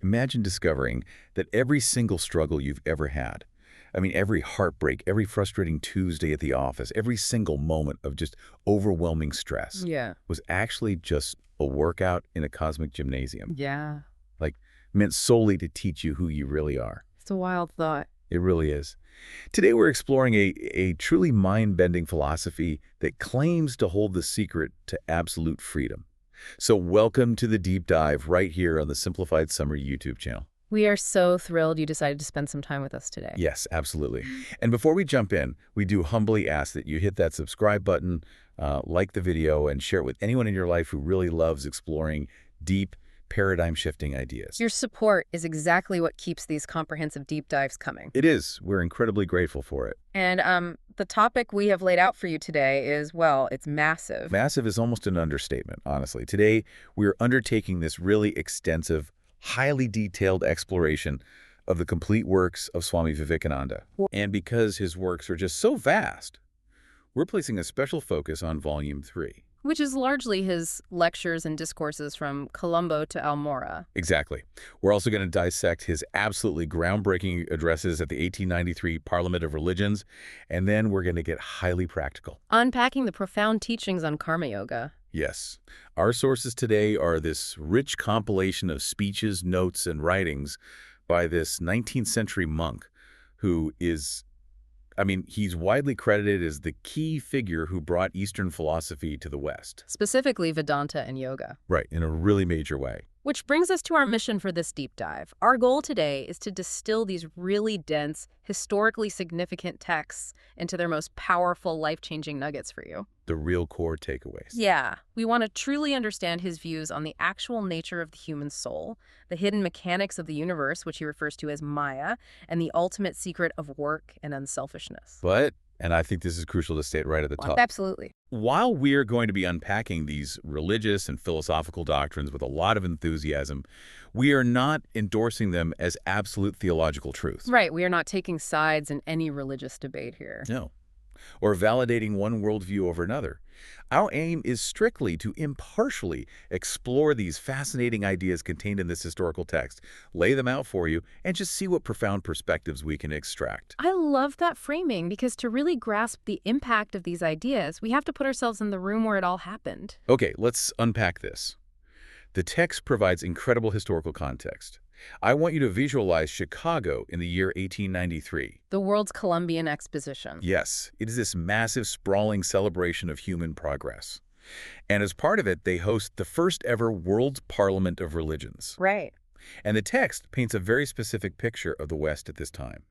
Imagine discovering that every single struggle you've ever had, I mean, every heartbreak, every frustrating Tuesday at the office, every single moment of just overwhelming stress Yeah. was actually just a workout in a cosmic gymnasium. Yeah. Like, meant solely to teach you who you really are. It's a wild thought. It really is. Today we're exploring a truly mind-bending philosophy that claims to hold the secret to absolute freedom. So welcome to the deep dive right here on the Simplified Summary YouTube channel. We are so thrilled you decided to spend some time with us today. Yes, absolutely. And before we jump in, we do humbly ask that you hit that subscribe button, like the video, and share it with anyone in your life who really loves exploring deep, paradigm-shifting ideas. Your support is exactly what keeps these comprehensive deep dives coming. It is. We're incredibly grateful for it. And the topic we have laid out for you today is, well, it's massive. Massive is almost an understatement, honestly. Today, we're undertaking this really extensive, highly detailed exploration of the complete works of Swami Vivekananda. And because his works are just so vast, we're placing a special focus on Volume 3. Which is largely his lectures and discourses from Colombo to Almora. Exactly. We're also going to dissect his absolutely groundbreaking addresses at the 1893 Parliament of Religions, and then we're going to get highly practical. Unpacking the profound teachings on karma yoga. Yes. Our sources today are this rich compilation of speeches, notes, and writings by this 19th century monk who is, he's widely credited as the key figure who brought Eastern philosophy to the West. Specifically Vedanta and yoga. Right, in a really major way. Which brings us to our mission for this deep dive. Our goal today is to distill these really dense, historically significant texts into their most powerful, life-changing nuggets for you. The real core takeaways. Yeah. We want to truly understand his views on the actual nature of the human soul, the hidden mechanics of the universe, which he refers to as Maya, and the ultimate secret of work and unselfishness. But, and I think this is crucial to state right at the top. Absolutely. While we're going to be unpacking these religious and philosophical doctrines with a lot of enthusiasm, we are not endorsing them as absolute theological truths. Right. We are not taking sides in any religious debate here. No. Or validating one worldview over another. Our aim is strictly to impartially explore these fascinating ideas contained in this historical text, lay them out for you, and just see what profound perspectives we can extract. I love that framing, because to really grasp the impact of these ideas, we have to put ourselves in the room where it all happened. Okay, let's unpack this. The text provides incredible historical context. I want you to visualize Chicago in the year 1893. The world's Columbian Exposition. Yes, it is this massive, sprawling celebration of human progress. And as part of it, they host the first ever World Parliament of Religions. Right. And the text paints a very specific picture of the West at this time.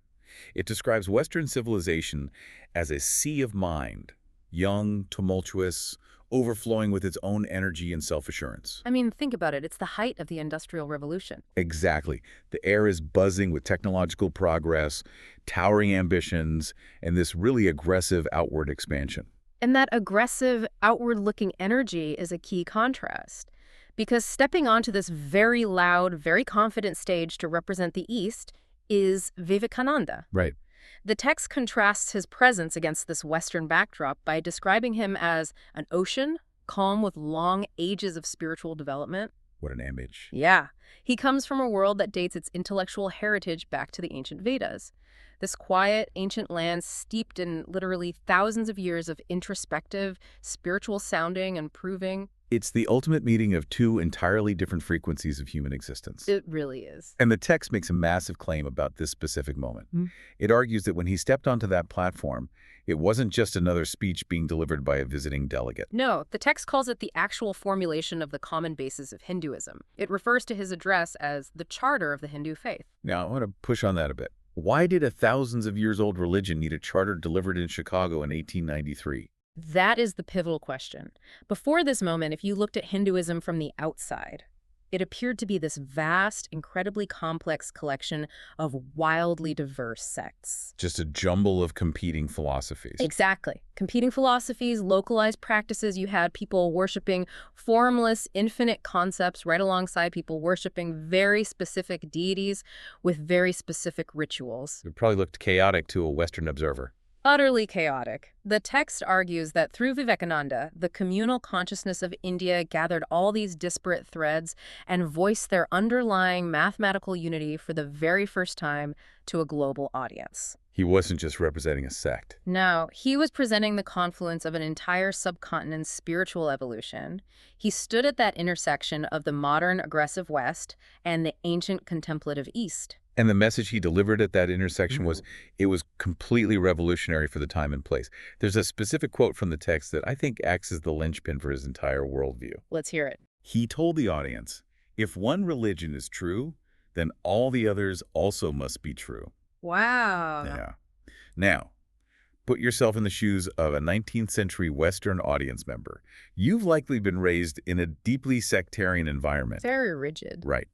It describes Western civilization as a sea of mind, young, tumultuous, overflowing with its own energy and self-assurance. Think about it. It's the height of the Industrial Revolution. Exactly. The air is buzzing with technological progress, towering ambitions, and this really aggressive outward expansion. And that aggressive, outward-looking energy is a key contrast. Because stepping onto this very loud, very confident stage to represent the East is Vivekananda. Right. The text contrasts his presence against this Western backdrop by describing him as an ocean, calm with long ages of spiritual development. What an image. Yeah. He comes from a world that dates its intellectual heritage back to the ancient Vedas. This quiet, ancient land steeped in literally thousands of years of introspective, spiritual sounding and proving. It's the ultimate meeting of two entirely different frequencies of human existence. It really is. And the text makes a massive claim about this specific moment. It argues that when he stepped onto that platform, it wasn't just another speech being delivered by a visiting delegate. No, the text calls it the actual formulation of the common basis of Hinduism. It refers to his address as the charter of the Hindu faith. Now, I want to push on that a bit. Why did a thousands of years old religion need a charter delivered in Chicago in 1893? That is the pivotal question. Before this moment, if you looked at Hinduism from the outside, it appeared to be this vast, incredibly complex collection of wildly diverse sects. Just a jumble of competing philosophies. Exactly. Competing philosophies, localized practices. You had people worshiping formless, infinite concepts right alongside people worshiping very specific deities with very specific rituals. It probably looked chaotic to a Western observer. Utterly chaotic. The text argues that through Vivekananda, the communal consciousness of India gathered all these disparate threads and voiced their underlying mathematical unity for the very first time to a global audience. He wasn't just representing a sect. No, he was presenting the confluence of an entire subcontinent's spiritual evolution. He stood at that intersection of the modern aggressive West and the ancient contemplative East. And the message he delivered at that intersection it was completely revolutionary for the time and place. There's a specific quote from the text that I think acts as the linchpin for his entire worldview. Let's hear it. He told the audience, if one religion is true, then all the others also must be true. Wow. Yeah. Now, put yourself in the shoes of a 19th century Western audience member. You've likely been raised in a deeply sectarian environment. Very rigid. Right.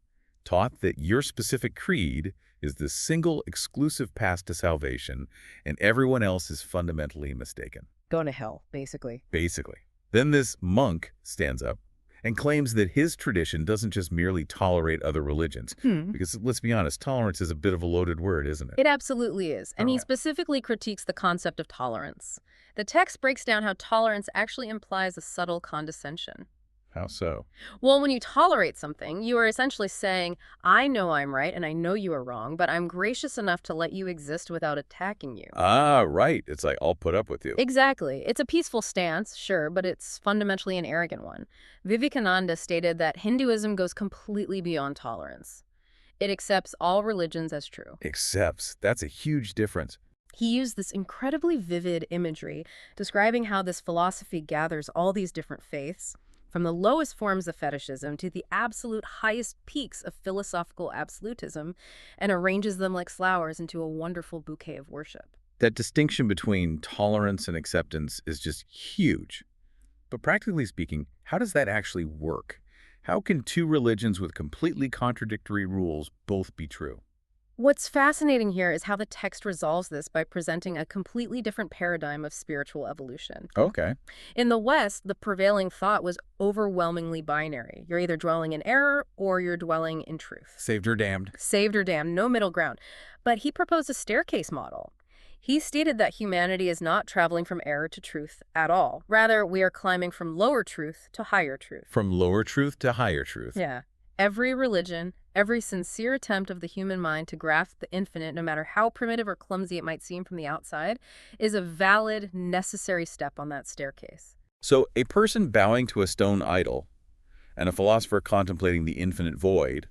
Taught that your specific creed is the single exclusive path to salvation, and everyone else is fundamentally mistaken. Going to hell, basically. Basically. Then this monk stands up and claims that his tradition doesn't just merely tolerate other religions. Because, let's be honest, tolerance is a bit of a loaded word, isn't it? It absolutely is. And he specifically critiques the concept of tolerance. The text breaks down how tolerance actually implies a subtle condescension. How so? Well, when you tolerate something, you are essentially saying, I know I'm right and I know you are wrong, but I'm gracious enough to let you exist without attacking you. Ah, right. It's like, I'll put up with you. Exactly. It's a peaceful stance, sure, but it's fundamentally an arrogant one. Vivekananda stated that Hinduism goes completely beyond tolerance. It accepts all religions as true. Accepts. That's a huge difference. He used this incredibly vivid imagery, describing how this philosophy gathers all these different faiths, from the lowest forms of fetishism to the absolute highest peaks of philosophical absolutism, and arranges them like flowers into a wonderful bouquet of worship. That distinction between tolerance and acceptance is just huge. But practically speaking, how does that actually work? How can two religions with completely contradictory rules both be true? What's fascinating here is how the text resolves this by presenting a completely different paradigm of spiritual evolution. Okay. In the West, the prevailing thought was overwhelmingly binary. You're either dwelling in error or you're dwelling in truth. Saved or damned. Saved or damned, no middle ground. But he proposed a staircase model. He stated that humanity is not traveling from error to truth at all. Rather, we are climbing from lower truth to higher truth. From lower truth to higher truth. Yeah. Every religion, every sincere attempt of the human mind to grasp the infinite, no matter how primitive or clumsy it might seem from the outside, is a valid, necessary step on that staircase. So a person bowing to a stone idol and a philosopher contemplating the infinite void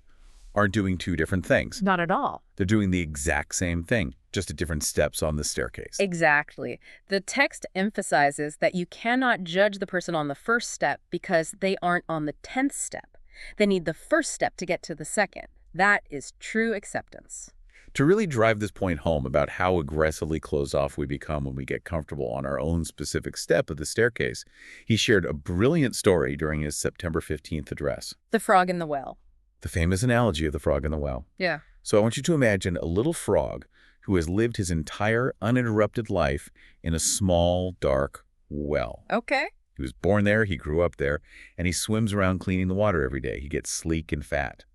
are doing two different things. Not at all. They're doing the exact same thing, just at different steps on the staircase. Exactly. The text emphasizes that you cannot judge the person on the first step because they aren't on the 10th step. They need the first step to get to the second. That is true acceptance. To really drive this point home about how aggressively closed off we become when we get comfortable on our own specific step of the staircase, he shared a brilliant story during his September 15th address. The frog in the well. The famous analogy of the frog in the well. Yeah. So I want you to imagine a little frog who has lived his entire uninterrupted life in a small, dark well. Okay. He was born there, he grew up there, and he swims around cleaning the water every day. He gets sleek and fat.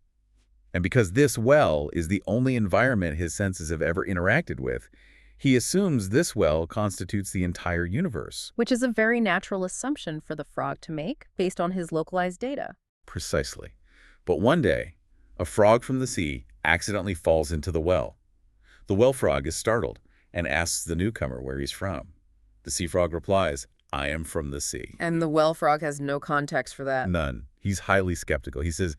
And because this well is the only environment his senses have ever interacted with, he assumes this well constitutes the entire universe. Which is a very natural assumption for the frog to make based on his localized data. Precisely. But one day, a frog from the sea accidentally falls into the well. The well frog is startled and asks the newcomer where he's from. The sea frog replies, I am from the sea. And the well frog has no context for that. None. He's highly skeptical. He says,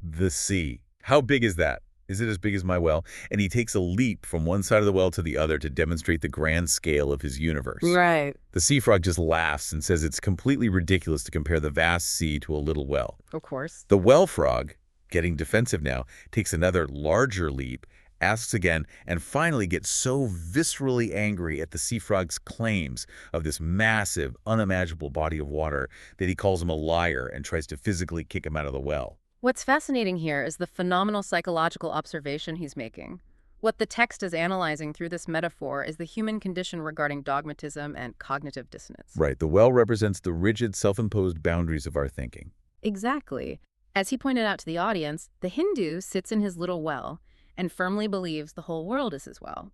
the sea. How big is that? Is it as big as my well? And he takes a leap from one side of the well to the other to demonstrate the grand scale of his universe. Right. The sea frog just laughs and says it's completely ridiculous to compare the vast sea to a little well. Of course. The well frog, getting defensive now, takes another larger leap, asks again, and finally gets so viscerally angry at the sea frog's claims of this massive, unimaginable body of water that he calls him a liar and tries to physically kick him out of the well. What's fascinating here is the phenomenal psychological observation he's making. What the text is analyzing through this metaphor is the human condition regarding dogmatism and cognitive dissonance. Right. The well represents the rigid, self-imposed boundaries of our thinking. Exactly. As he pointed out to the audience, the Hindu sits in his little well and firmly believes the whole world is his well.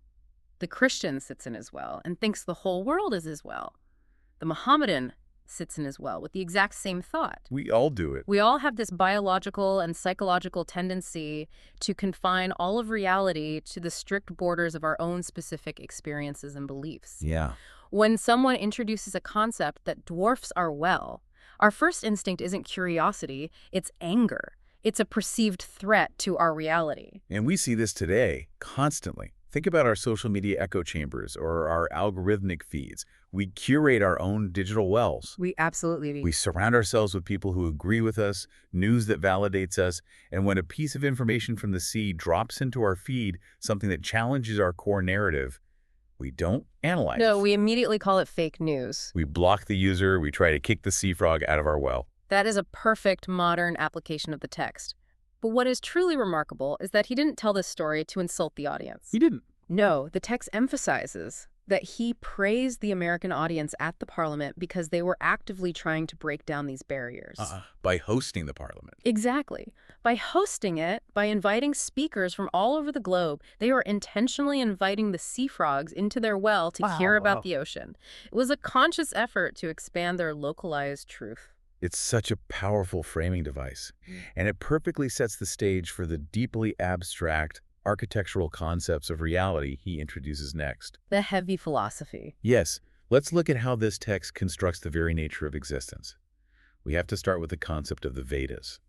The Christian sits in as well and thinks the whole world is as well. The Mohammedan sits in as well with the exact same thought. We all do it. We all have this biological and psychological tendency to confine all of reality to the strict borders of our own specific experiences and beliefs. Yeah. When someone introduces a concept that dwarfs our well, our first instinct isn't curiosity, it's anger. It's a perceived threat to our reality. And we see this today, constantly. Think about our social media echo chambers or our algorithmic feeds. We curate our own digital wells. We absolutely do. We surround ourselves with people who agree with us, news that validates us, and when a piece of information from the sea drops into our feed, something that challenges our core narrative, we don't analyze it. No, we immediately call it fake news. We block the user, we try to kick the sea frog out of our well. That is a perfect modern application of the text. But what is truly remarkable is that he didn't tell this story to insult the audience. He didn't. No, the text emphasizes that he praised the American audience at the parliament because they were actively trying to break down these barriers. By hosting the parliament. Exactly. By hosting it, by inviting speakers from all over the globe, they were intentionally inviting the sea frogs into their well to hear about the ocean. It was a conscious effort to expand their localized truth. It's such a powerful framing device, and it perfectly sets the stage for the deeply abstract architectural concepts of reality he introduces next. The heavy philosophy. Yes, let's look at how this text constructs the very nature of existence. We have to start with the concept of the Vedas.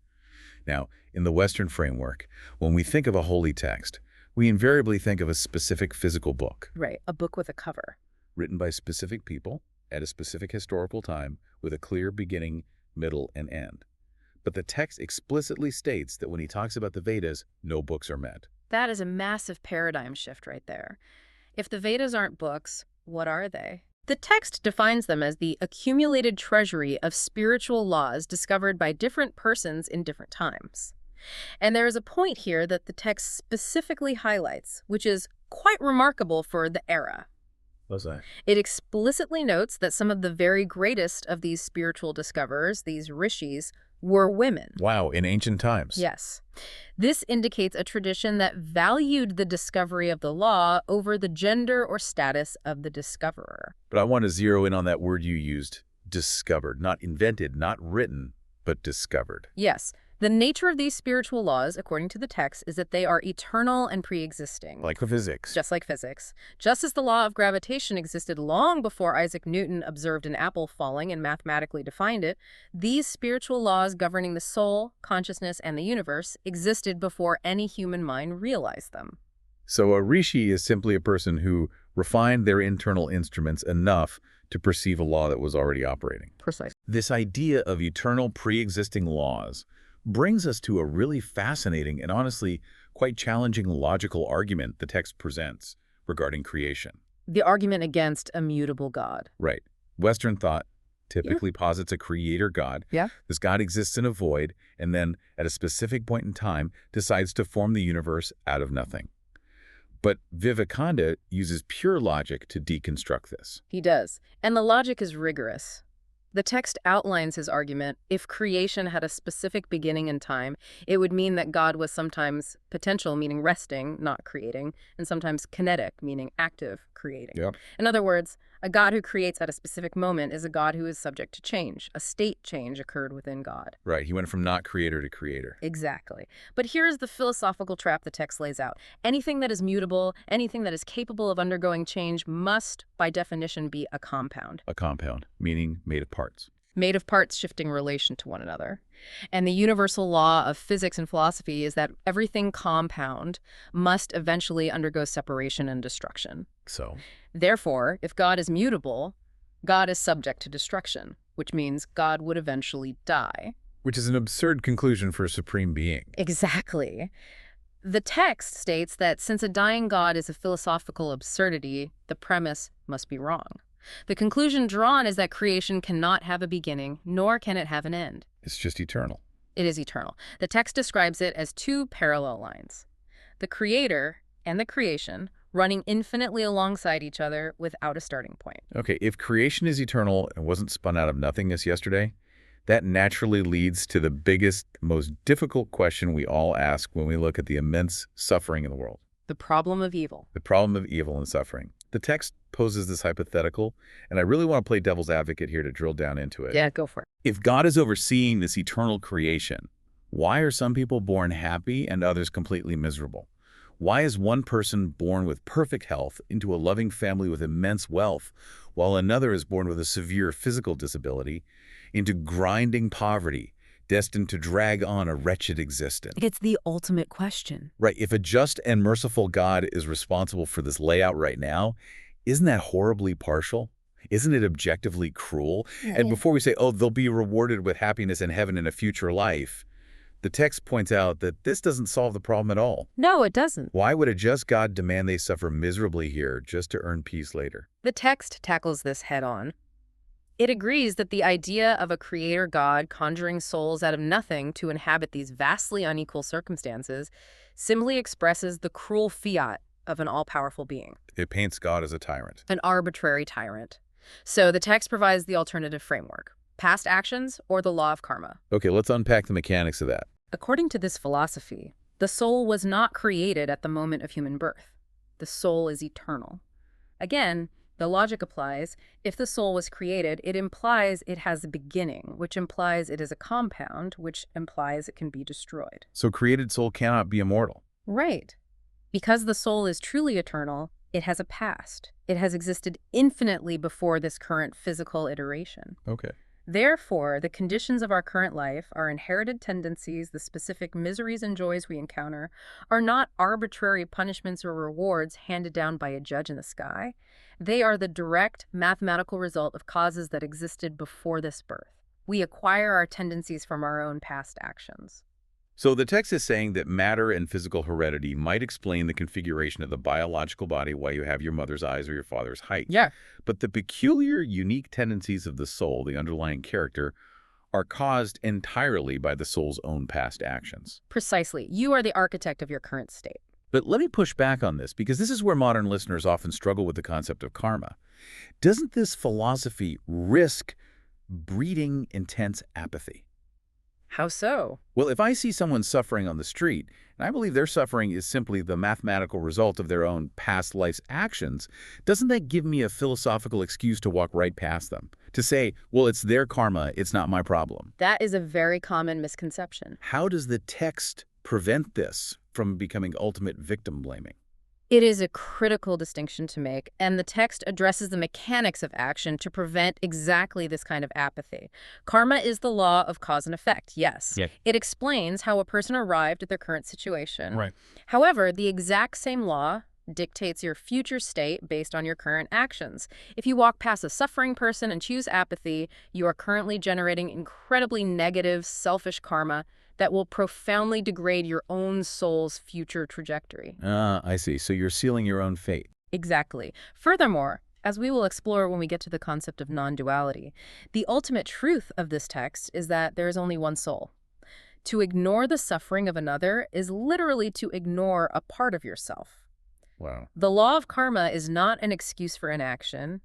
Now, in the Western framework, when we think of a holy text, we invariably think of a specific physical book. Right, a book with a cover. Written by specific people at a specific historical time with a clear beginning, middle, and end. But the text explicitly states that when he talks about the Vedas, no books are meant. That is a massive paradigm shift right there. If the Vedas aren't books, what are they? The text defines them as the accumulated treasury of spiritual laws discovered by different persons in different times. And there is a point here that the text specifically highlights, which is quite remarkable for the era. What's that? It explicitly notes that some of the very greatest of these spiritual discoverers, these rishis, were women. Wow, in ancient times. Yes. This indicates a tradition that valued the discovery of the law over the gender or status of the discoverer. But I want to zero in on that word you used, discovered. Not invented, not written, but discovered. Yes. The nature of these spiritual laws, according to the text, is that they are eternal and pre-existing. Like physics. Just like physics. Just as the law of gravitation existed long before Isaac Newton observed an apple falling and mathematically defined it, these spiritual laws governing the soul, consciousness, and the universe existed before any human mind realized them. So a rishi is simply a person who refined their internal instruments enough to perceive a law that was already operating. Precisely. This idea of eternal pre-existing laws brings us to a really fascinating and honestly quite challenging logical argument the text presents regarding creation. The argument against a mutable God. Right. Western thought typically posits a creator God. Yeah. This God exists in a void and then at a specific point in time decides to form the universe out of nothing. But Vivekananda uses pure logic to deconstruct this. He does. And the logic is rigorous. The text outlines his argument. If creation had a specific beginning in time, it would mean that God was sometimes potential, meaning resting, not creating, and sometimes kinetic, meaning active, creating. Yep. In other words, a God who creates at a specific moment is a God who is subject to change. A state change occurred within God. Right. He went from not creator to creator. Exactly. But here is the philosophical trap the text lays out. Anything that is mutable, anything that is capable of undergoing change must, by definition, be a compound. A compound, meaning made of parts. Made of parts shifting relation to one another. And the universal law of physics and philosophy is that everything compound must eventually undergo separation and destruction. So? Therefore, if God is mutable, God is subject to destruction, which means God would eventually die. Which is an absurd conclusion for a supreme being. Exactly. The text states that since a dying God is a philosophical absurdity, the premise must be wrong. The conclusion drawn is that creation cannot have a beginning, nor can it have an end. It's just eternal. It is eternal. The text describes it as two parallel lines. The creator and the creation running infinitely alongside each other without a starting point. Okay, if creation is eternal and wasn't spun out of nothingness yesterday, that naturally leads to the biggest, most difficult question we all ask when we look at the immense suffering in the world. The problem of evil. The problem of evil and suffering. The text poses this hypothetical, and I really want to play devil's advocate here to drill down into it. Yeah, go for it. If God is overseeing this eternal creation, why are some people born happy and others completely miserable? Why is one person born with perfect health into a loving family with immense wealth, while another is born with a severe physical disability into grinding poverty, destined to drag on a wretched existence? It's the ultimate question. Right, if a just and merciful God is responsible for this layout right now, isn't that horribly partial? Isn't it objectively cruel? And before we say, oh, they'll be rewarded with happiness in heaven in a future life, the text points out that this doesn't solve the problem at all. No, it doesn't. Why would a just God demand they suffer miserably here just to earn peace later? The text tackles this head-on. It agrees that the idea of a creator God conjuring souls out of nothing to inhabit these vastly unequal circumstances simply expresses the cruel fiat of an all-powerful being. It paints God as a tyrant. An arbitrary tyrant. So the text provides the alternative framework: past actions or the law of karma. Okay, let's unpack the mechanics of that. According to this philosophy, the soul was not created at the moment of human birth. The soul is eternal. Again, the logic applies. If the soul was created, it implies it has a beginning, which implies it is a compound, which implies it can be destroyed. So created soul cannot be immortal. Right. Because the soul is truly eternal, it has a past. It has existed infinitely before this current physical iteration. Okay. Therefore, the conditions of our current life, our inherited tendencies, the specific miseries and joys we encounter, are not arbitrary punishments or rewards handed down by a judge in the sky. They are the direct mathematical result of causes that existed before this birth. We acquire our tendencies from our own past actions. So the text is saying that matter and physical heredity might explain the configuration of the biological body, why you have your mother's eyes or your father's height. Yeah. But the peculiar, unique tendencies of the soul, the underlying character, are caused entirely by the soul's own past actions. Precisely. You are the architect of your current state. But let me push back on this, because this is where modern listeners often struggle with the concept of karma. Doesn't this philosophy risk breeding intense apathy? How so? Well, if I see someone suffering on the street, and I believe their suffering is simply the mathematical result of their own past life's actions, doesn't that give me a philosophical excuse to walk right past them? To say, well, it's their karma, it's not my problem. That is a very common misconception. How does the text prevent this from becoming ultimate victim blaming? It is a critical distinction to make, and the text addresses the mechanics of action to prevent exactly this kind of apathy. Karma is the law of cause and effect, yes. Yeah. It explains how a person arrived at their current situation. Right. However, the exact same law dictates your future state based on your current actions. If you walk past a suffering person and choose apathy, you are currently generating incredibly negative, selfish karma that will profoundly degrade your own soul's future trajectory. I see. So you're sealing your own fate. Exactly. Furthermore, as we will explore when we get to the concept of non-duality, the ultimate truth of this text is that there is only one soul. To ignore the suffering of another is literally to ignore a part of yourself. Wow. The law of karma is not an excuse for inaction.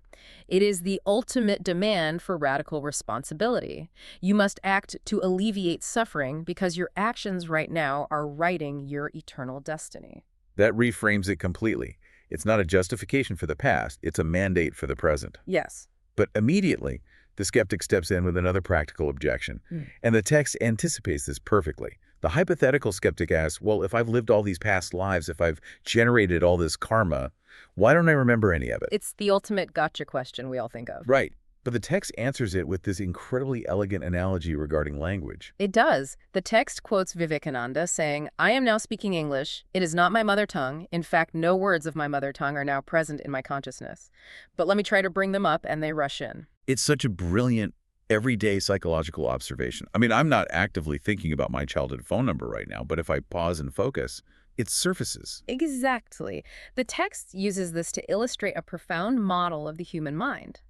It is the ultimate demand for radical responsibility. You must act to alleviate suffering because your actions right now are writing your eternal destiny. That reframes it completely. It's not a justification for the past, it's a mandate for the present. Yes. But immediately, the skeptic steps in with another practical objection. And the text anticipates this perfectly. The hypothetical skeptic asks, well, if I've lived all these past lives, if I've generated all this karma, why don't I remember any of it? It's the ultimate gotcha question we all think of. Right. But the text answers it with this incredibly elegant analogy regarding language. It does. The text quotes Vivekananda saying, "I am now speaking English. It is not my mother tongue. In fact, no words of my mother tongue are now present in my consciousness. But let me try to bring them up," and they rush in. It's such a brilliant, everyday psychological observation. I mean, I'm not actively thinking about my childhood phone number right now, but if I pause and focus, it surfaces. Exactly. The text uses this to illustrate a profound model of the human mind.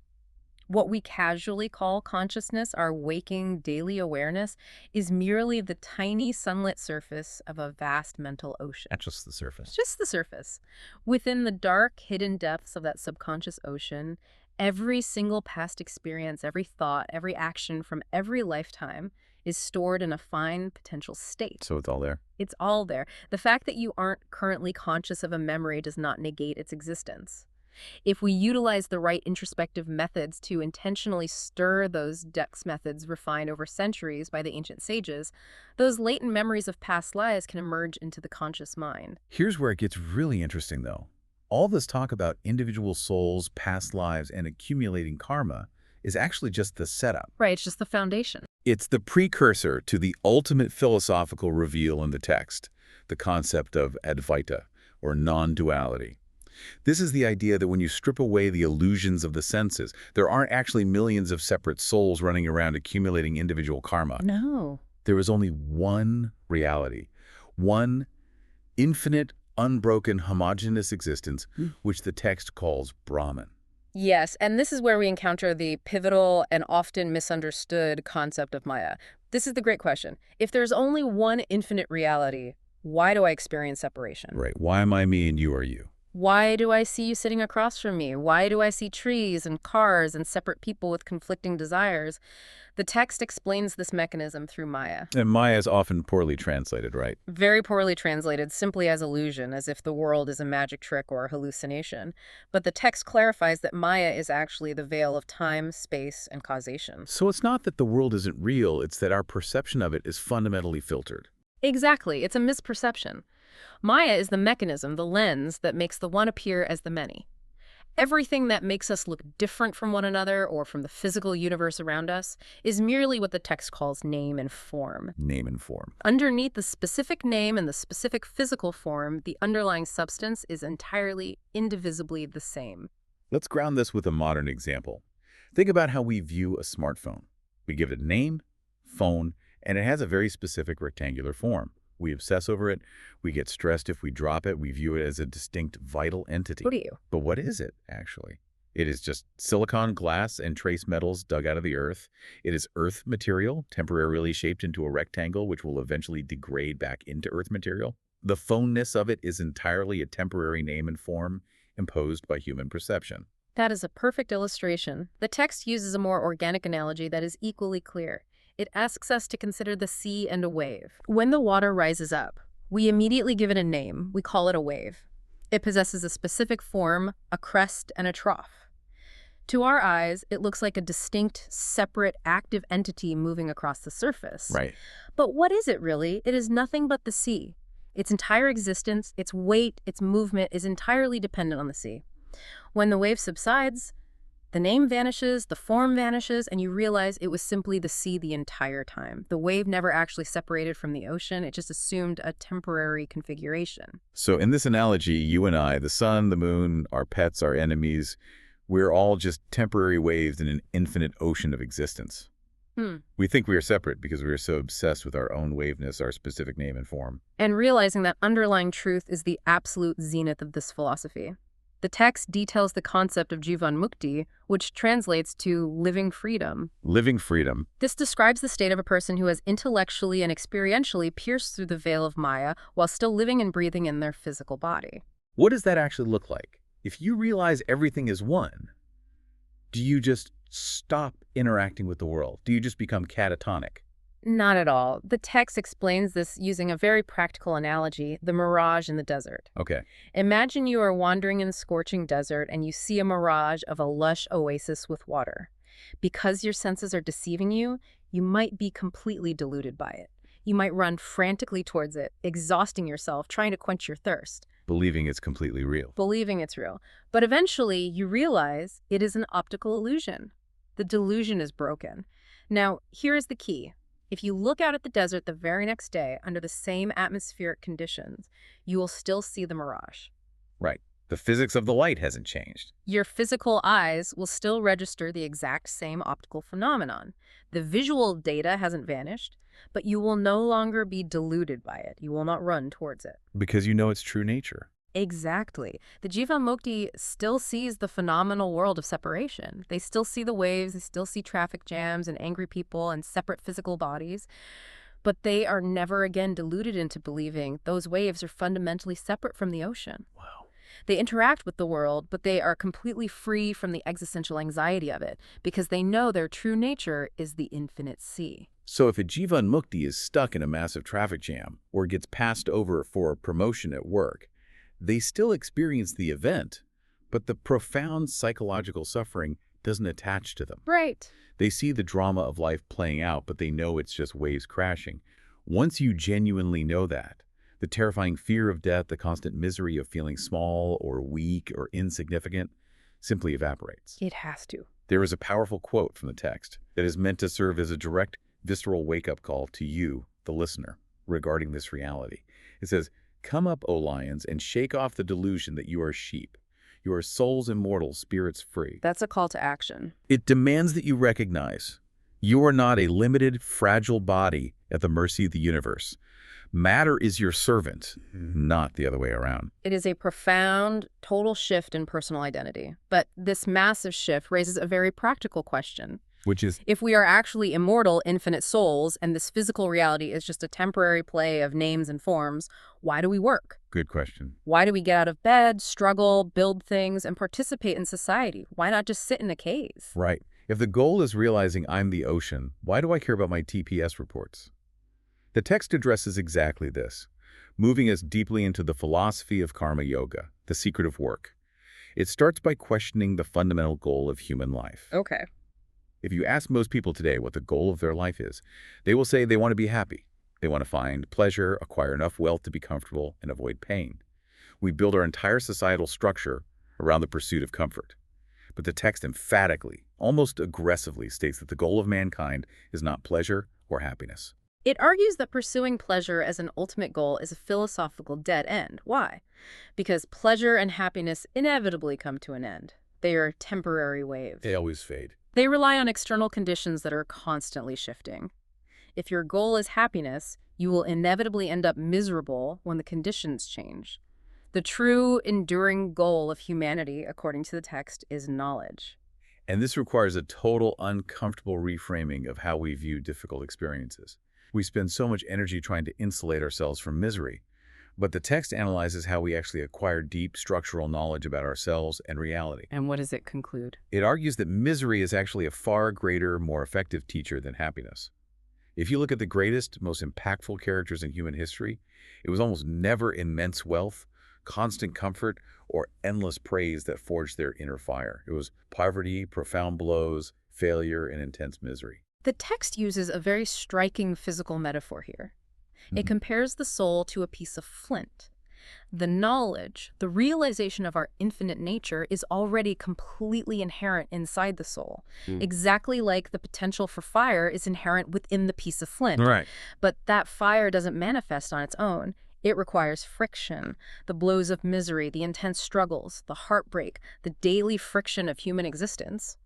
What we casually call consciousness, our waking daily awareness, is merely the tiny sunlit surface of a vast mental ocean. That's just the surface. Just the surface. Within the dark, hidden depths of that subconscious ocean, every single past experience, every thought, every action from every lifetime is stored in a fine potential state. So it's all there. It's all there. The fact that you aren't currently conscious of a memory does not negate its existence. If we utilize the right introspective methods to intentionally stir those depths methods refined over centuries by the ancient sages, those latent memories of past lives can emerge into the conscious mind. Here's where it gets really interesting, though. All this talk about individual souls, past lives, and accumulating karma is actually just the setup. Right, it's just the foundation. It's the precursor to the ultimate philosophical reveal in the text, the concept of Advaita, or non-duality. This is the idea that when you strip away the illusions of the senses, there aren't actually millions of separate souls running around accumulating individual karma. No. There is only one reality, one infinite, unbroken, homogeneous existence, which the text calls Brahman. Yes, and this is where we encounter the pivotal and often misunderstood concept of Maya. This is the great question. If there's only one infinite reality, why do I experience separation? Right. Why am I me and you are you? Why do I see you sitting across from me? Why do I see trees and cars and separate people with conflicting desires? The text explains this mechanism through Maya. And Maya is often poorly translated, right? Very poorly translated, simply as illusion, as if the world is a magic trick or a hallucination. But the text clarifies that Maya is actually the veil of time, space, and causation. So it's not that the world isn't real, it's that our perception of it is fundamentally filtered. Exactly. It's a misperception. Maya is the mechanism, the lens, that makes the one appear as the many. Everything that makes us look different from one another or from the physical universe around us is merely what the text calls name and form. Name and form. Underneath the specific name and the specific physical form, the underlying substance is entirely, indivisibly the same. Let's ground this with a modern example. Think about how we view a smartphone. We give it a name, phone, and it has a very specific rectangular form. We obsess over it. We get stressed if we drop it. We view it as a distinct, vital entity. Who do you? But what is it, actually? It is just silicon, glass, and trace metals dug out of the earth. It is earth material, temporarily shaped into a rectangle, which will eventually degrade back into earth material. The phoneness of it is entirely a temporary name and form imposed by human perception. That is a perfect illustration. The text uses a more organic analogy that is equally clear. It asks us to consider the sea and a wave. When the water rises up, we immediately give it a name. We call it a wave. It possesses a specific form, a crest, and a trough. To our eyes, it looks like a distinct, separate, active entity moving across the surface. Right. But what is it really? It is nothing but the sea. Its entire existence, its weight, its movement is entirely dependent on the sea. When the wave subsides, the name vanishes, the form vanishes, and you realize it was simply the sea the entire time. The wave never actually separated from the ocean. It just assumed a temporary configuration. So in this analogy, you and I, the sun, the moon, our pets, our enemies, we're all just temporary waves in an infinite ocean of existence. We think we are separate because we are so obsessed with our own waveness, our specific name and form. And realizing that underlying truth is the absolute zenith of this philosophy. The text details the concept of Jivan Mukti, which translates to living freedom. Living freedom. This describes the state of a person who has intellectually and experientially pierced through the veil of Maya while still living and breathing in their physical body. What does that actually look like? If you realize everything is one, do you just stop interacting with the world? Do you just become catatonic? Not at all. The text explains this using a very practical analogy, the mirage in the desert. Okay. Imagine you are wandering in a scorching desert and you see a mirage of a lush oasis with water. Because your senses are deceiving you, you might be completely deluded by it. You might run frantically towards it, exhausting yourself, trying to quench your thirst. Believing it's completely real. Believing it's real. But eventually, you realize it is an optical illusion. The delusion is broken. Now, here is the key. If you look out at the desert the very next day under the same atmospheric conditions, you will still see the mirage. Right. The physics of the light hasn't changed. Your physical eyes will still register the exact same optical phenomenon. The visual data hasn't vanished, but you will no longer be deluded by it. You will not run towards it. Because you know its true nature. Exactly. The Jivan Mukti still sees the phenomenal world of separation. They still see the waves, they still see traffic jams and angry people and separate physical bodies. But they are never again deluded into believing those waves are fundamentally separate from the ocean. Wow. They interact with the world, but they are completely free from the existential anxiety of it, because they know their true nature is the infinite sea. So if a Jivan Mukti is stuck in a massive traffic jam or gets passed over for a promotion at work, they still experience the event, but the profound psychological suffering doesn't attach to them. Right. They see the drama of life playing out, but they know it's just waves crashing. Once you genuinely know that, the terrifying fear of death, the constant misery of feeling small or weak or insignificant, simply evaporates. It has to. There is a powerful quote from the text that is meant to serve as a direct, visceral wake-up call to you, the listener, regarding this reality. It says, "Come up, O lions, and shake off the delusion that you are sheep. You are souls immortal, spirits free." That's a call to action. It demands that you recognize you are not a limited, fragile body at the mercy of the universe. Matter is your servant, not the other way around. It is a profound, total shift in personal identity. But this massive shift raises a very practical question. Which is, If we are actually immortal, infinite souls, and this physical reality is just a temporary play of names and forms, why do we work? good question. Why do we get out of bed, struggle, build things, and participate in society? Why not just sit in a cave? Right. If the goal is realizing I'm the ocean, why do I care about my TPS reports? The text addresses exactly this, moving us deeply into the philosophy of karma yoga, the secret of work. It starts by questioning the fundamental goal of human life. Okay. If you ask most people today what the goal of their life is, they will say they want to be happy. They want to find pleasure, acquire enough wealth to be comfortable, and avoid pain. We build our entire societal structure around the pursuit of comfort. But the text emphatically, almost aggressively, states that the goal of mankind is not pleasure or happiness. It argues that pursuing pleasure as an ultimate goal is a philosophical dead end. Why? Because pleasure and happiness inevitably come to an end. They are temporary waves. They always fade. They rely on external conditions that are constantly shifting. If your goal is happiness, you will inevitably end up miserable when the conditions change. The true, enduring goal of humanity, according to the text, is knowledge. And this requires a total uncomfortable reframing of how we view difficult experiences. We spend so much energy trying to insulate ourselves from misery, but the text analyzes how we actually acquire deep structural knowledge about ourselves and reality. And what does it conclude? It argues that misery is actually a far greater, more effective teacher than happiness. If you look at the greatest, most impactful characters in human history, it was almost never immense wealth, constant comfort, or endless praise that forged their inner fire. It was poverty, profound blows, failure, and intense misery. The text uses a very striking physical metaphor here. It compares the soul to a piece of flint. The knowledge, the realization of our infinite nature is already completely inherent inside the soul, exactly like the potential for fire is inherent within the piece of flint. Right. But that fire doesn't manifest on its own. It requires friction, the blows of misery, the intense struggles, the heartbreak, the daily friction of human existence.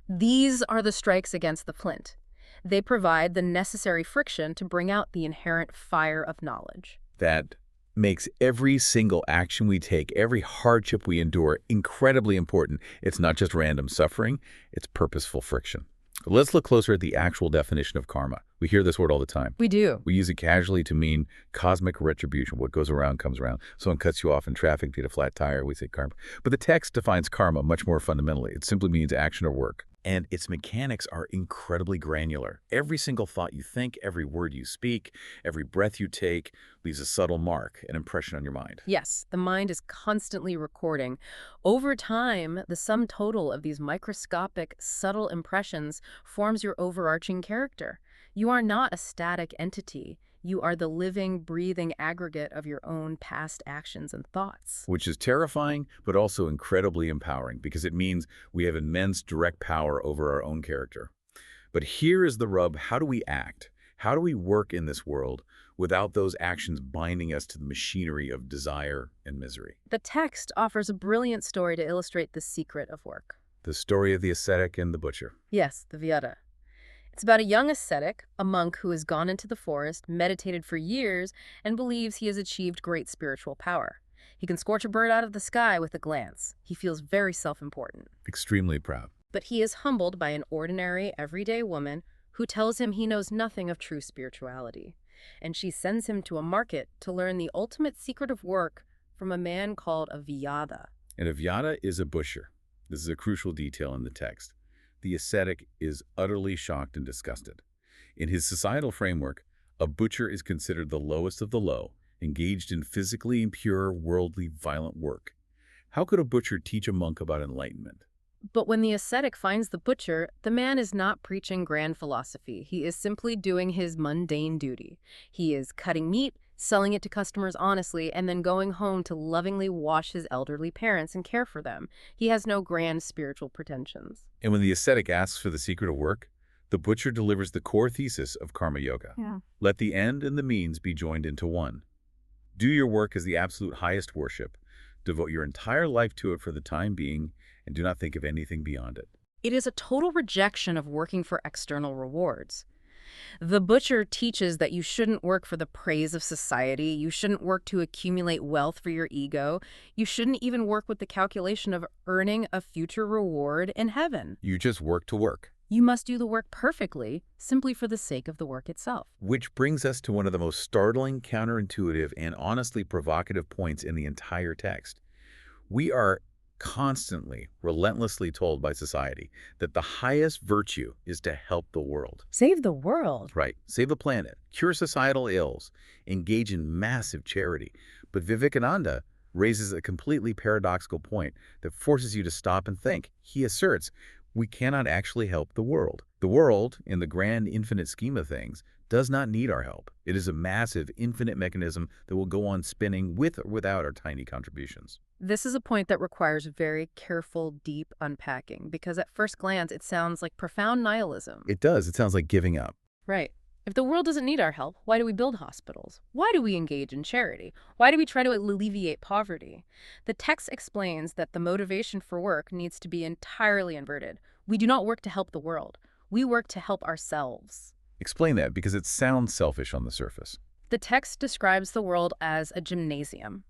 These are the strikes against the flint. They provide the necessary friction to bring out the inherent fire of knowledge. That makes every single action we take, every hardship we endure, incredibly important. It's not just random suffering, it's purposeful friction. Let's look closer at the actual definition of karma. We hear this word all the time. We do. We use it casually to mean cosmic retribution. What goes around comes around. Someone cuts you off in traffic, get a flat tire, we say karma. But the text defines karma much more fundamentally. It simply means action or work. And its mechanics are incredibly granular. Every single thought you think, every word you speak, every breath you take leaves a subtle mark, an impression on your mind. Yes, the mind is constantly recording. Over time, the sum total of these microscopic, subtle impressions forms your overarching character. You are not a static entity. You are the living, breathing aggregate of your own past actions and thoughts. Which is terrifying, but also incredibly empowering, because it means we have immense direct power over our own character. But here is the rub. How do we act? How do we work in this world without those actions binding us to the machinery of desire and misery? The text offers a brilliant story to illustrate the secret of work. The story of the ascetic and the butcher. Yes, the Vyata. It's about a young ascetic, a monk who has gone into the forest, meditated for years, and believes he has achieved great spiritual power. He can scorch a bird out of the sky with a glance. He feels very self-important. Extremely proud. But he is humbled by an ordinary, everyday woman who tells him he knows nothing of true spirituality. And she sends him to a market to learn the ultimate secret of work from a man called Avyada. And Avyada is a butcher. This is a crucial detail in the text. The ascetic is utterly shocked and disgusted. In his societal framework, a butcher is considered the lowest of the low, engaged in physically impure, worldly, violent work. How could a butcher teach a monk about enlightenment? But when the ascetic finds the butcher, the man is not preaching grand philosophy. He is simply doing his mundane duty. He is cutting meat, selling it to customers honestly, and then going home to lovingly wash his elderly parents and care for them. He has no grand spiritual pretensions. And when the ascetic asks for the secret of work, the butcher delivers the core thesis of karma yoga. Yeah. Let the end and the means be joined into one. Do your work as the absolute highest worship. Devote your entire life to it for the time being, and do not think of anything beyond it. It is a total rejection of working for external rewards. The butcher teaches that you shouldn't work for the praise of society, you shouldn't work to accumulate wealth for your ego, you shouldn't even work with the calculation of earning a future reward in heaven. You just work to work. You must do the work perfectly, simply for the sake of the work itself. Which brings us to one of the most startling, counterintuitive, and honestly provocative points in the entire text. We are constantly, relentlessly told by society that the highest virtue is to help the world. Save the world. Right. Save the planet, cure societal ills, engage in massive charity. But Vivekananda raises a completely paradoxical point that forces you to stop and think. He asserts, we cannot actually help the world. The world, in the grand infinite scheme of things, does not need our help. It is a massive, infinite mechanism that will go on spinning with or without our tiny contributions. This is a point that requires very careful, deep unpacking, because at first glance, it sounds like profound nihilism. It does. It sounds like giving up. Right. If the world doesn't need our help, why do we build hospitals? Why do we engage in charity? Why do we try to alleviate poverty? The text explains that the motivation for work needs to be entirely inverted. We do not work to help the world. We work to help ourselves. Explain that, because it sounds selfish on the surface. The text describes the world as a gymnasium.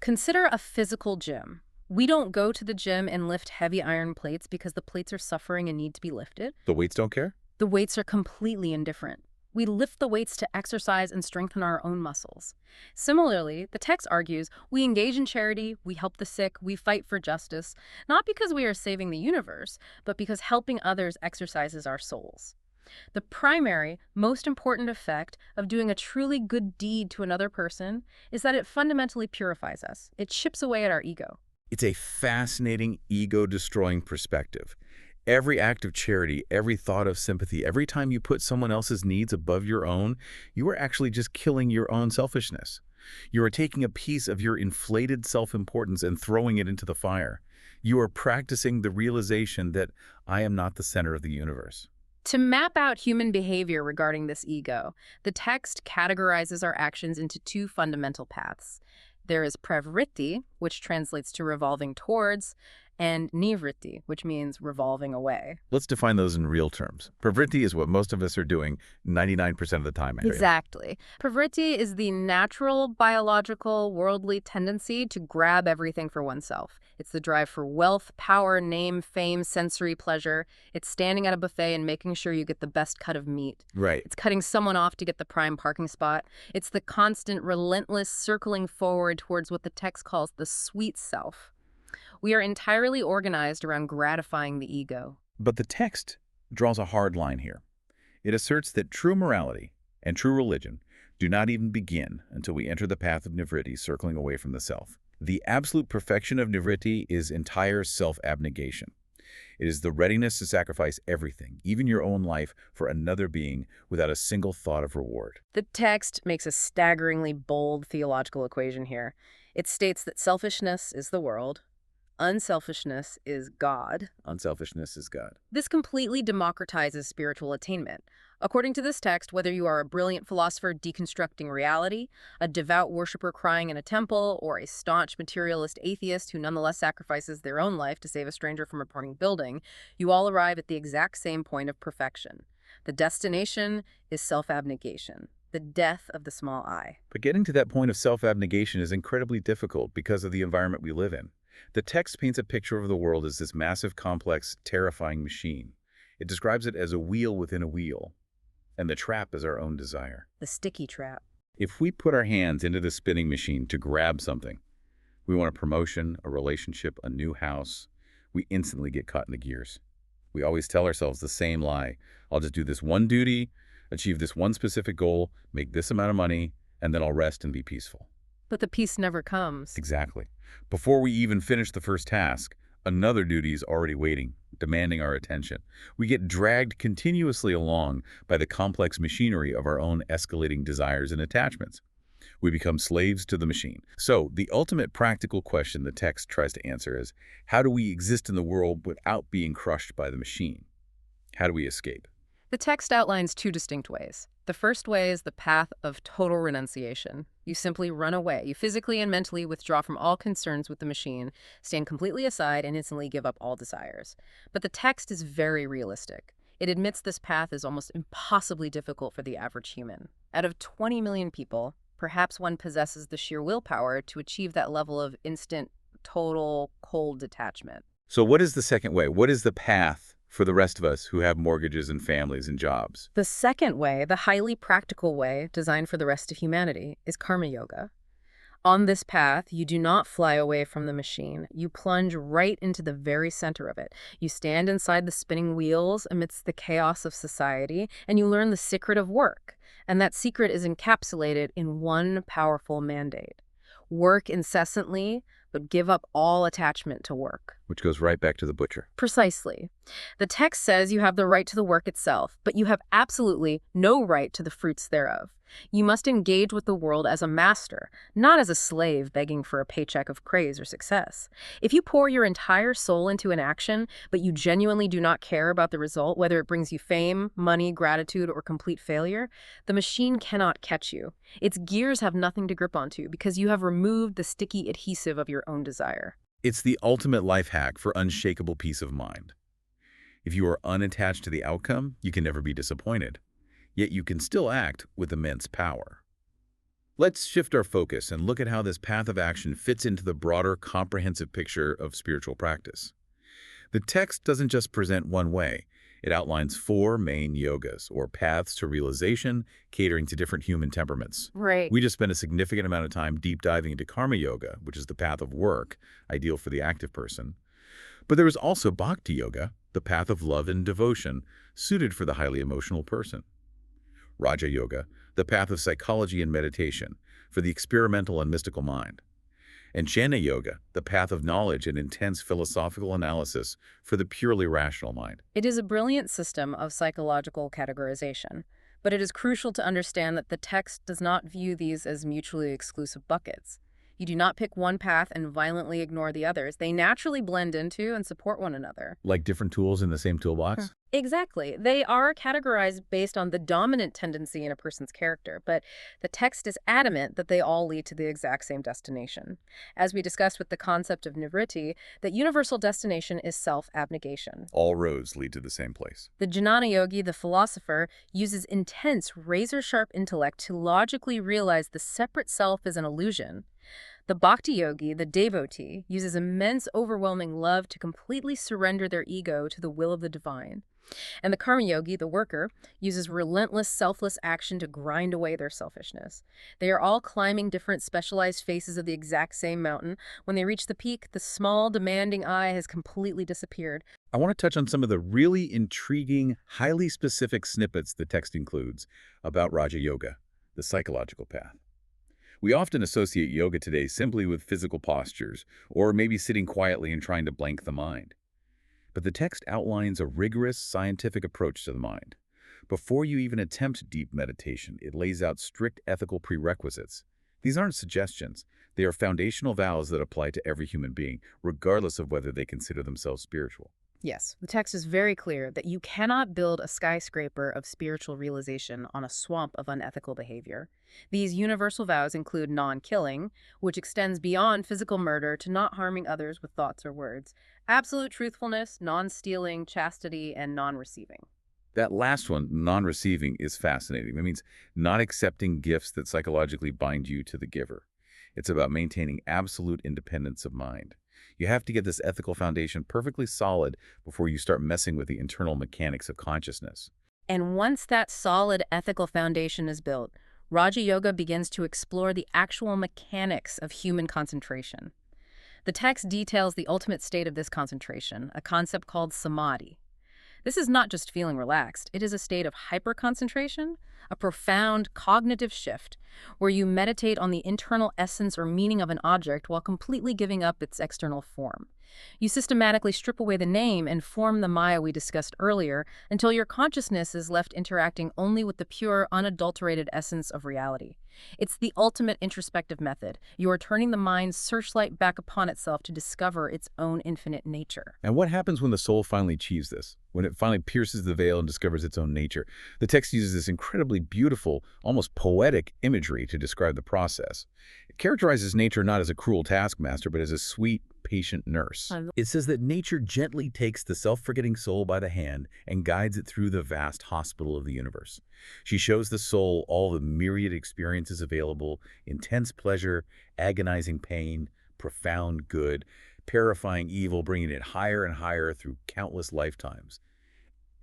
Consider a physical gym. We don't go to the gym and lift heavy iron plates because the plates are suffering and need to be lifted. The weights don't care? The weights are completely indifferent. We lift the weights to exercise and strengthen our own muscles. Similarly, the text argues we engage in charity, we help the sick, we fight for justice, not because we are saving the universe, but because helping others exercises our souls. The primary, most important effect of doing a truly good deed to another person is that it fundamentally purifies us. It chips away at our ego. It's a fascinating, ego-destroying perspective. Every act of charity, every thought of sympathy, every time you put someone else's needs above your own, you are actually just killing your own selfishness. You are taking a piece of your inflated self-importance and throwing it into the fire. You are practicing the realization that I am not the center of the universe. To map out human behavior regarding this ego, the text categorizes our actions into two fundamental paths. There is pravritti, which translates to revolving towards, and nivritti, which means revolving away. Let's define those in real terms. Pravritti is what most of us are doing 99% of the time. Exactly. Pravritti is the natural, biological, worldly tendency to grab everything for oneself. It's the drive for wealth, power, name, fame, sensory pleasure. It's standing at a buffet and making sure you get the best cut of meat. Right. It's cutting someone off to get the prime parking spot. It's the constant, relentless circling forward towards what the text calls the sweet self. We are entirely organized around gratifying the ego. But the text draws a hard line here. It asserts that true morality and true religion do not even begin until we enter the path of nivritti, circling away from the self. The absolute perfection of nivritti is entire self-abnegation. It is the readiness to sacrifice everything, even your own life, for another being without a single thought of reward. The text makes a staggeringly bold theological equation here. It states that selfishness is the world, unselfishness is God. Unselfishness is God. This completely democratizes spiritual attainment. According to this text, whether you are a brilliant philosopher deconstructing reality, a devout worshiper crying in a temple, or a staunch materialist atheist who nonetheless sacrifices their own life to save a stranger from a burning building, you all arrive at the exact same point of perfection. The destination is self-abnegation, the death of the small I. But getting to that point of self-abnegation is incredibly difficult because of the environment we live in. The text paints a picture of the world as this massive, complex, terrifying machine. It describes it as a wheel within a wheel, and the trap is our own desire. The sticky trap. If we put our hands into the spinning machine to grab something, We want a promotion, a relationship, a new house. We instantly get caught in the gears. We always tell ourselves the same lie. I'll just do this one duty, achieve this one specific goal, make this amount of money, and then I'll rest and be peaceful. But the peace never comes. Exactly. Before we even finish the first task, another duty is already waiting, demanding our attention. We get dragged continuously along by the complex machinery of our own escalating desires and attachments. We become slaves to the machine. So, the ultimate practical question the text tries to answer is, how do we exist in the world without being crushed by the machine? How do we escape? The text outlines two distinct ways. The first way is the path of total renunciation. You simply run away. You physically and mentally withdraw from all concerns with the machine, stand completely aside, and instantly give up all desires. But the text is very realistic. It admits this path is almost impossibly difficult for the average human. Out of 20 million people, perhaps one possesses the sheer willpower to achieve that level of instant, total, cold detachment. So what is the second way? What is the path for the rest of us who have mortgages and families and jobs? The second way, the highly practical way designed for the rest of humanity, is karma yoga. On this path, you do not fly away from the machine. You plunge right into the very center of it. You stand inside the spinning wheels amidst the chaos of society, and you learn the secret of work. And that secret is encapsulated in one powerful mandate. Work incessantly, but give up all attachment to work. Which goes right back to the butcher. Precisely. The text says you have the right to the work itself, but you have absolutely no right to the fruits thereof. You must engage with the world as a master, not as a slave begging for a paycheck of praise or success. If you pour your entire soul into an action, but you genuinely do not care about the result, whether it brings you fame, money, gratitude, or complete failure, the machine cannot catch you. Its gears have nothing to grip onto because you have removed the sticky adhesive of your own desire. It's the ultimate life hack for unshakable peace of mind. If you are unattached to the outcome, you can never be disappointed. Yet you can still act with immense power. Let's shift our focus and look at how this path of action fits into the broader, comprehensive picture of spiritual practice. The text doesn't just present one way. It outlines 4 main yogas, or paths to realization, catering to different human temperaments. Right. We just spent a significant amount of time deep diving into karma yoga, which is the path of work, ideal for the active person. But there is also bhakti yoga, the path of love and devotion, suited for the highly emotional person. Raja Yoga, the path of psychology and meditation, for the experimental and mystical mind. And Jnana Yoga, the path of knowledge and intense philosophical analysis for the purely rational mind. It is a brilliant system of psychological categorization, but it is crucial to understand that the text does not view these as mutually exclusive buckets. You do not pick one path and violently ignore the others. They naturally blend into and support one another. Like different tools in the same toolbox? Exactly. They are categorized based on the dominant tendency in a person's character, but the text is adamant that they all lead to the exact same destination. As we discussed with the concept of Nivriti, that universal destination is self-abnegation. All roads lead to the same place. The Jnana yogi, the philosopher, uses intense, razor-sharp intellect to logically realize the separate self is an illusion. The bhakti yogi, the devotee, uses immense, overwhelming love to completely surrender their ego to the will of the divine. And the karma yogi, the worker, uses relentless, selfless action to grind away their selfishness. They are all climbing different specialized faces of the exact same mountain. When they reach the peak, the small, demanding I has completely disappeared. I want to touch on some of the really intriguing, highly specific snippets the text includes about Raja Yoga, the psychological path. We often associate yoga today simply with physical postures, or maybe sitting quietly and trying to blank the mind. But the text outlines a rigorous, scientific approach to the mind. Before you even attempt deep meditation, it lays out strict ethical prerequisites. These aren't suggestions. They are foundational vows that apply to every human being, regardless of whether they consider themselves spiritual. Yes, the text is very clear that you cannot build a skyscraper of spiritual realization on a swamp of unethical behavior. These universal vows include non-killing, which extends beyond physical murder to not harming others with thoughts or words, absolute truthfulness, non-stealing, chastity, and non-receiving. That last one, non-receiving, is fascinating. It means not accepting gifts that psychologically bind you to the giver. It's about maintaining absolute independence of mind. You have to get this ethical foundation perfectly solid before you start messing with the internal mechanics of consciousness. And once that solid ethical foundation is built, Raja Yoga begins to explore the actual mechanics of human concentration. The text details the ultimate state of this concentration, a concept called samadhi. This is not just feeling relaxed. It is a state of hyperconcentration, a profound cognitive shift, where you meditate on the internal essence or meaning of an object while completely giving up its external form. You systematically strip away the name and form the Maya we discussed earlier until your consciousness is left interacting only with the pure, unadulterated essence of reality. It's the ultimate introspective method. You are turning the mind's searchlight back upon itself to discover its own infinite nature. And what happens when the soul finally achieves this? When it finally pierces the veil and discovers its own nature? The text uses this incredibly beautiful, almost poetic imagery to describe the process. It characterizes nature not as a cruel taskmaster, but as a sweet, patient nurse. It says that nature gently takes the self-forgetting soul by the hand and guides it through the vast hospital of the universe. She shows the soul all the myriad experiences available: intense pleasure, agonizing pain, profound good, purifying evil, bringing it higher and higher through countless lifetimes.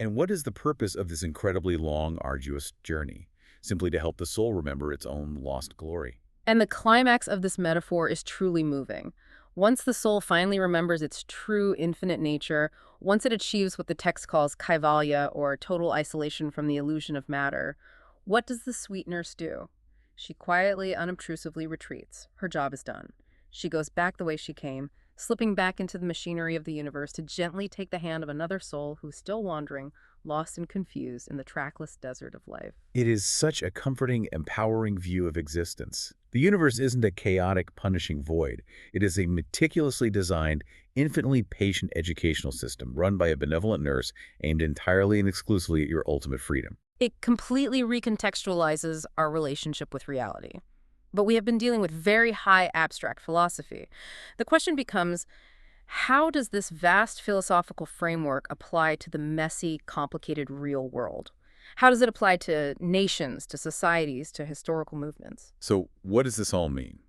And what is the purpose of this incredibly long, arduous journey? Simply to help the soul remember its own lost glory. And the climax of this metaphor is truly moving. Once the soul finally remembers its true infinite nature, once it achieves what the text calls kaivalya, or total isolation from the illusion of matter, what does the sweet nurse do? She quietly, unobtrusively retreats. Her job is done. She goes back the way she came, slipping back into the machinery of the universe to gently take the hand of another soul who's still wandering, lost and confused in the trackless desert of life. It is such a comforting, empowering view of existence. The universe isn't a chaotic, punishing void. It is a meticulously designed, infinitely patient educational system run by a benevolent nurse aimed entirely and exclusively at your ultimate freedom. It completely recontextualizes our relationship with reality. But we have been dealing with very high abstract philosophy. The question becomes, how does this vast philosophical framework apply to the messy, complicated real world? How does it apply to nations, to societies, to historical movements? So what does this all mean?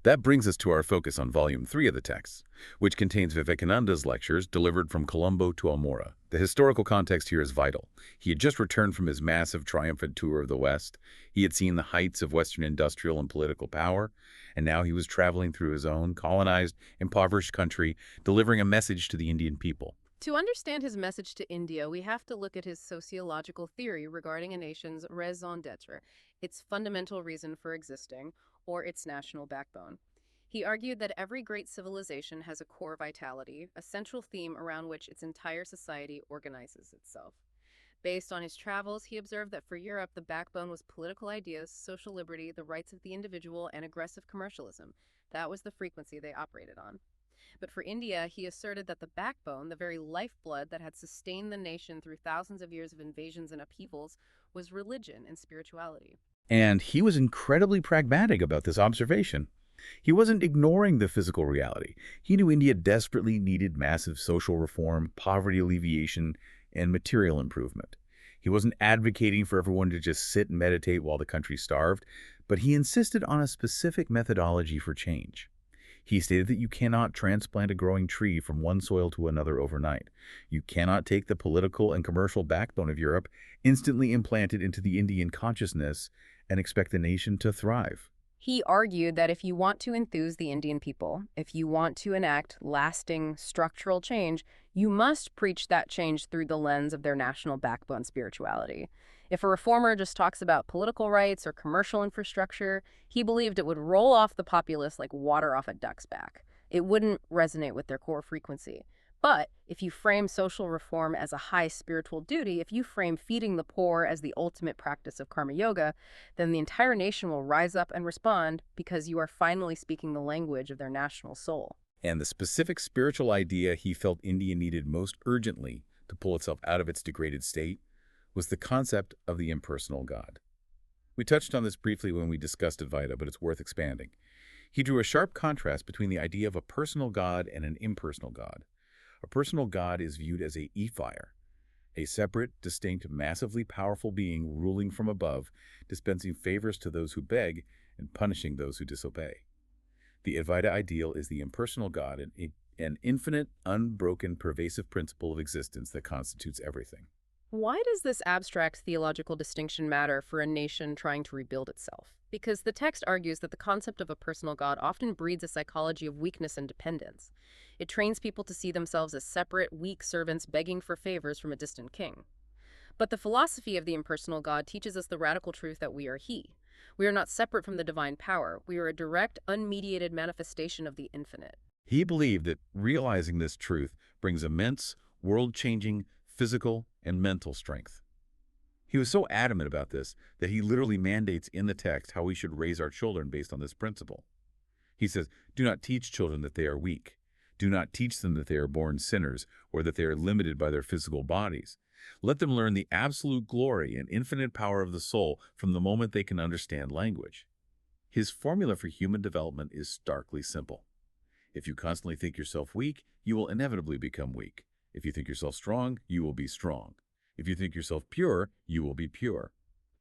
That brings us to our focus on Volume 3 of the text, which contains Vivekananda's lectures delivered from Colombo to Almora. The historical context here is vital. He had just returned from his massive triumphant tour of the West. He had seen the heights of Western industrial and political power, and now he was traveling through his own colonized, impoverished country, delivering a message to the Indian people. To understand his message to India, we have to look at his sociological theory regarding a nation's raison d'etre, its fundamental reason for existing, or its national backbone. He argued that every great civilization has a core vitality, a central theme around which its entire society organizes itself. Based on his travels, he observed that for Europe, the backbone was political ideas, social liberty, the rights of the individual, and aggressive commercialism. That was the frequency they operated on. But for India, he asserted that the backbone, the very lifeblood that had sustained the nation through thousands of years of invasions and upheavals, was religion and spirituality. And he was incredibly pragmatic about this observation. He wasn't ignoring the physical reality. He knew India desperately needed massive social reform, poverty alleviation, and material improvement. He wasn't advocating for everyone to just sit and meditate while the country starved, but he insisted on a specific methodology for change. He stated that you cannot transplant a growing tree from one soil to another overnight. You cannot take the political and commercial backbone of Europe, instantly implant it into the Indian consciousness, and expect the nation to thrive. He argued that if you want to enthuse the Indian people, if you want to enact lasting structural change, you must preach that change through the lens of their national backbone spirituality. If a reformer just talks about political rights or commercial infrastructure, he believed it would roll off the populace like water off a duck's back. It wouldn't resonate with their core frequency. But if you frame social reform as a high spiritual duty, if you frame feeding the poor as the ultimate practice of karma yoga, then the entire nation will rise up and respond because you are finally speaking the language of their national soul. And the specific spiritual idea he felt India needed most urgently to pull itself out of its degraded state was the concept of the impersonal God. We touched on this briefly when we discussed Advaita, but it's worth expanding. He drew a sharp contrast between the idea of a personal God and an impersonal God. A personal God is viewed as a e-fire, a separate, distinct, massively powerful being ruling from above, dispensing favors to those who beg and punishing those who disobey. The Advaita ideal is the impersonal God, an infinite, unbroken, pervasive principle of existence that constitutes everything. Why does this abstract theological distinction matter for a nation trying to rebuild itself? Because the text argues that the concept of a personal God often breeds a psychology of weakness and dependence. It trains people to see themselves as separate, weak servants begging for favors from a distant king. But the philosophy of the impersonal God teaches us the radical truth that we are He. We are not separate from the divine power. We are a direct, unmediated manifestation of the infinite. He believed that realizing this truth brings immense, world-changing physical and mental strength. He was so adamant about this that he literally mandates in the text how we should raise our children based on this principle. He says, "Do not teach children that they are weak. Do not teach them that they are born sinners or that they are limited by their physical bodies. Let them learn the absolute glory and infinite power of the soul from the moment they can understand language." His formula for human development is starkly simple. If you constantly think yourself weak, you will inevitably become weak. If you think yourself strong, you will be strong. If you think yourself pure, you will be pure.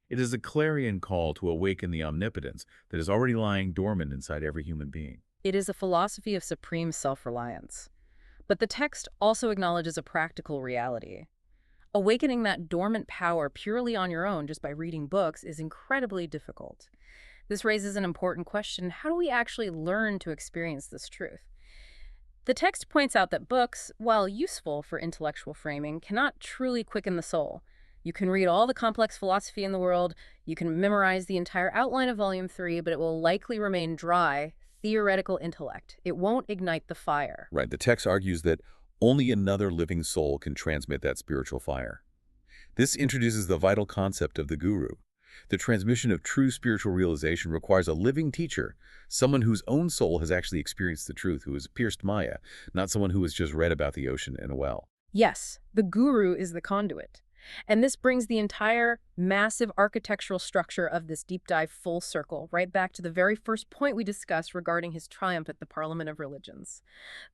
It is a clarion call to awaken the omnipotence that is already lying dormant inside every human being. It is a philosophy of supreme self-reliance. But the text also acknowledges a practical reality. Awakening that dormant power purely on your own just by reading books is incredibly difficult. This raises an important question: how do we actually learn to experience this truth? The text points out that books, while useful for intellectual framing, cannot truly quicken the soul. You can read all the complex philosophy in the world, you can memorize the entire outline of Volume 3, but it will likely remain dry, theoretical intellect. It won't ignite the fire. Right. The text argues that only another living soul can transmit that spiritual fire. This introduces the vital concept of the guru. The transmission of true spiritual realization requires a living teacher, someone whose own soul has actually experienced the truth, who has pierced Maya, not someone who has just read about the ocean in a well. Yes, the guru is the conduit. And this brings the entire massive architectural structure of this deep dive full circle, right back to the very first point we discussed regarding his triumph at the Parliament of Religions.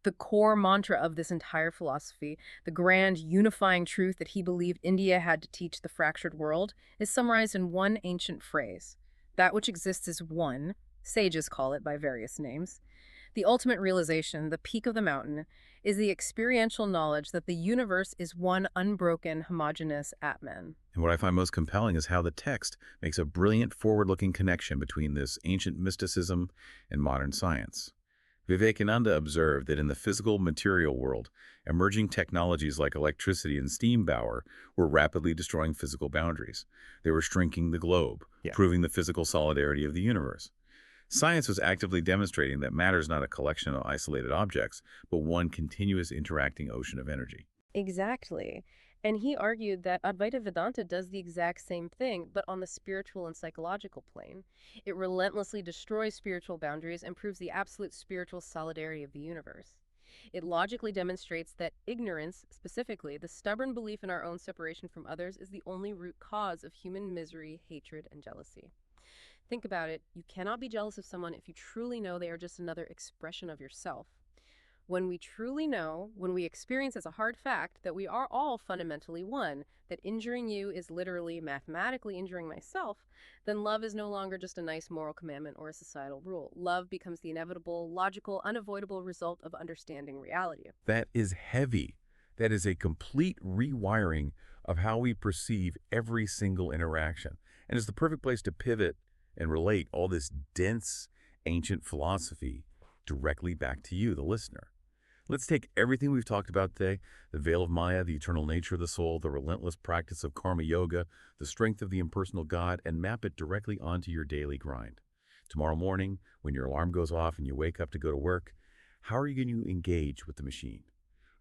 The core mantra of this entire philosophy, the grand unifying truth that he believed India had to teach the fractured world, is summarized in one ancient phrase. That which exists is one, sages call it by various names. The ultimate realization, the peak of the mountain, is the experiential knowledge that the universe is one unbroken, homogeneous Atman. And what I find most compelling is how the text makes a brilliant forward-looking connection between this ancient mysticism and modern science. Vivekananda observed that in the physical material world, emerging technologies like electricity and steam power were rapidly destroying physical boundaries. They were shrinking the globe, proving the physical solidarity of the universe. Science was actively demonstrating that matter is not a collection of isolated objects, but one continuous interacting ocean of energy. Exactly. And he argued that Advaita Vedanta does the exact same thing, but on the spiritual and psychological plane. It relentlessly destroys spiritual boundaries and proves the absolute spiritual solidarity of the universe. It logically demonstrates that ignorance, specifically the stubborn belief in our own separation from others, is the only root cause of human misery, hatred, and jealousy. Think about it. You cannot be jealous of someone if you truly know they are just another expression of yourself. When we truly know, when we experience as a hard fact that we are all fundamentally one, that injuring you is literally mathematically injuring myself, then love is no longer just a nice moral commandment or a societal rule. Love becomes the inevitable, logical, unavoidable result of understanding reality. That is heavy. That is a complete rewiring of how we perceive every single interaction. And it's the perfect place to pivot and relate all this dense, ancient philosophy directly back to you, the listener. Let's take everything we've talked about today, the veil of Maya, the eternal nature of the soul, the relentless practice of karma yoga, the strength of the impersonal God, and map it directly onto your daily grind. Tomorrow morning, when your alarm goes off and you wake up to go to work, how are you going to engage with the machine?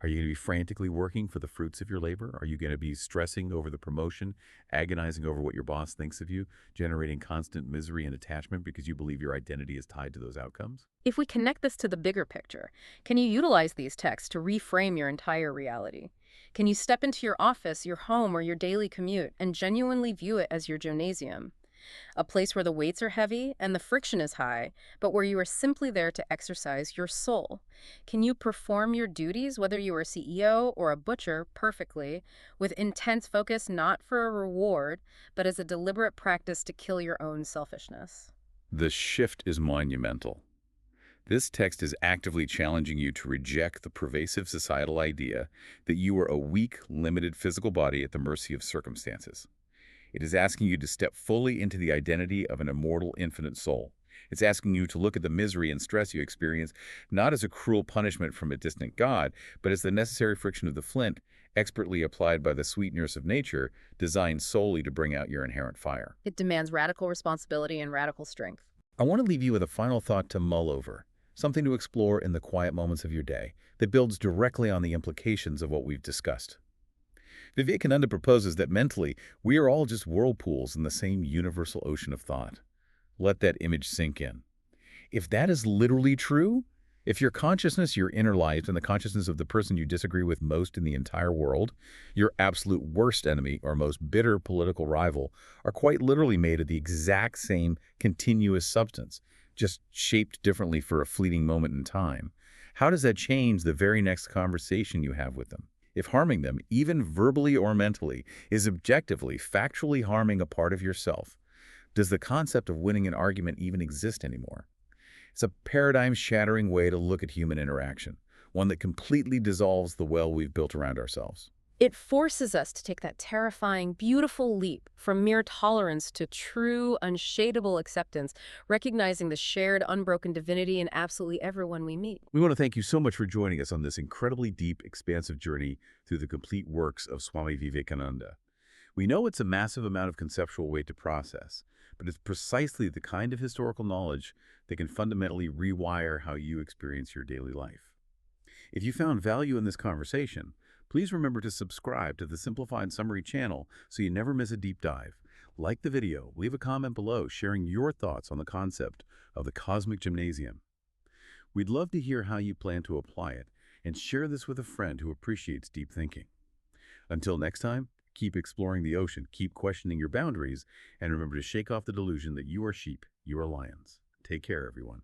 Are you going to be frantically working for the fruits of your labor? Are you going to be stressing over the promotion, agonizing over what your boss thinks of you, generating constant misery and attachment because you believe your identity is tied to those outcomes? If we connect this to the bigger picture, can you utilize these texts to reframe your entire reality? Can you step into your office, your home, or your daily commute and genuinely view it as your gymnasium? A place where the weights are heavy and the friction is high, but where you are simply there to exercise your soul. Can you perform your duties, whether you are a CEO or a butcher, perfectly, with intense focus not for a reward, but as a deliberate practice to kill your own selfishness? The shift is monumental. This text is actively challenging you to reject the pervasive societal idea that you are a weak, limited physical body at the mercy of circumstances. It is asking you to step fully into the identity of an immortal, infinite soul. It's asking you to look at the misery and stress you experience not as a cruel punishment from a distant God, but as the necessary friction of the flint, expertly applied by the sweeteners of nature, designed solely to bring out your inherent fire. It demands radical responsibility and radical strength. I want to leave you with a final thought to mull over, something to explore in the quiet moments of your day that builds directly on the implications of what we've discussed. Vivekananda proposes that mentally, we are all just whirlpools in the same universal ocean of thought. Let that image sink in. If that is literally true, if your consciousness, your inner life, and the consciousness of the person you disagree with most in the entire world, your absolute worst enemy or most bitter political rival, are quite literally made of the exact same continuous substance, just shaped differently for a fleeting moment in time, how does that change the very next conversation you have with them? If harming them, even verbally or mentally, is objectively, factually harming a part of yourself, does the concept of winning an argument even exist anymore? It's a paradigm-shattering way to look at human interaction, one that completely dissolves the well we've built around ourselves. It forces us to take that terrifying, beautiful leap from mere tolerance to true, unshadable acceptance, recognizing the shared, unbroken divinity in absolutely everyone we meet. We want to thank you so much for joining us on this incredibly deep, expansive journey through the complete works of Swami Vivekananda. We know it's a massive amount of conceptual weight to process, but it's precisely the kind of historical knowledge that can fundamentally rewire how you experience your daily life. If you found value in this conversation, please remember to subscribe to the Simplified Summary channel so you never miss a deep dive. Like the video, leave a comment below sharing your thoughts on the concept of the cosmic gymnasium. We'd love to hear how you plan to apply it, and share this with a friend who appreciates deep thinking. Until next time, keep exploring the ocean, keep questioning your boundaries, and remember to shake off the delusion that you are sheep, you are lions. Take care, everyone.